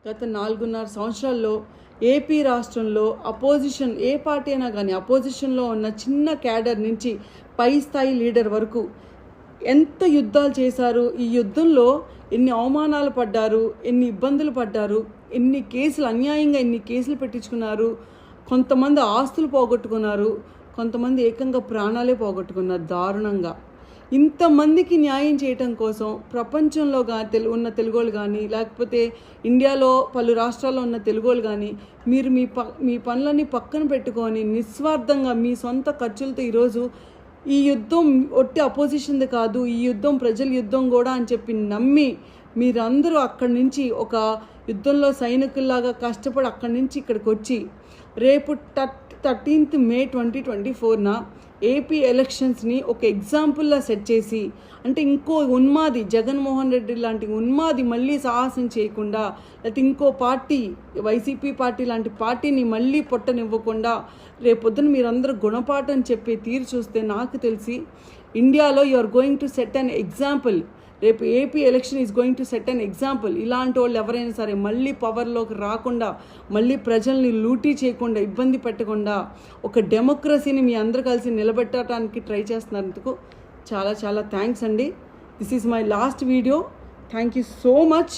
గత 4.5 సంవత్సరాల్లో ఏపీ రాష్ట్రంలో అపోజిషన్ ఏ పార్టీ అయినా కానీ అపోజిషన్లో ఉన్న చిన్న క్యాడర్ నుంచి పై స్థాయి లీడర్ వరకు ఎంత యుద్ధాలు చేశారు. ఈ యుద్ధంలో ఎన్ని అవమానాలు పడ్డారు, ఎన్ని ఇబ్బందులు పడ్డారు, ఎన్ని కేసులు అన్యాయంగా ఎన్ని కేసులు పెట్టించుకున్నారు. కొంతమంది ఆస్తులు పోగొట్టుకున్నారు, కొంతమంది ఏకంగా ప్రాణాలే పోగొట్టుకున్నారు దారుణంగా. ఇంతమందికి న్యాయం చేయటం కోసం ప్రపంచంలో ఉన్న తెలుగోళ్ళు కానీ లేకపోతే ఇండియాలో పలు రాష్ట్రాల్లో ఉన్న తెలుగోళ్ళు కానీ మీరు మీ పనులన్నీ పక్కన పెట్టుకొని నిస్వార్థంగా మీ సొంత ఖర్చులతో ఈరోజు ఈ యుద్ధం ఒట్టి అపోజిషన్ది కాదు, ఈ యుద్ధం ప్రజల యుద్ధం కూడా అని చెప్పి నమ్మి మీరందరూ అక్కడి నుంచి ఒక యుద్ధంలో సైనికుల్లాగా కష్టపడి అక్కడి నుంచి ఇక్కడికి వచ్చి రేపు 13th May 2024న ఏపీ ఎలక్షన్స్ని ఒక ఎగ్జాంపుల్లా సెట్ చేసి, అంటే ఇంకో ఉన్మాది జగన్మోహన్ రెడ్డి లాంటి ఉన్మాది మళ్ళీ సాహసం చేయకుండా, లేకపోతే ఇంకో పార్టీ వైసీపీ పార్టీ లాంటి పార్టీని మళ్ళీ పొట్టనివ్వకుండా రేపొద్దున మీరందరూ గుణపాఠం చెప్పే తీరు చూస్తే నాకు తెలిసి ఇండియాలో you are going to set an example. రేపు AP election is going to set an example. ఇలాంటి వాళ్ళు ఎవరైనా సరే మళ్ళీ పవర్లోకి రాకుండా, మళ్ళీ ప్రజల్ని లూటీ చేయకుండా, ఇబ్బంది పెట్టకుండా ఒక డెమోక్రసీని మీ అందరూ కలిసి నిలబెట్టడానికి ట్రై చేస్తున్నందుకు చాలా చాలా థ్యాంక్స్ అండి. This is my last video. Thank you so much.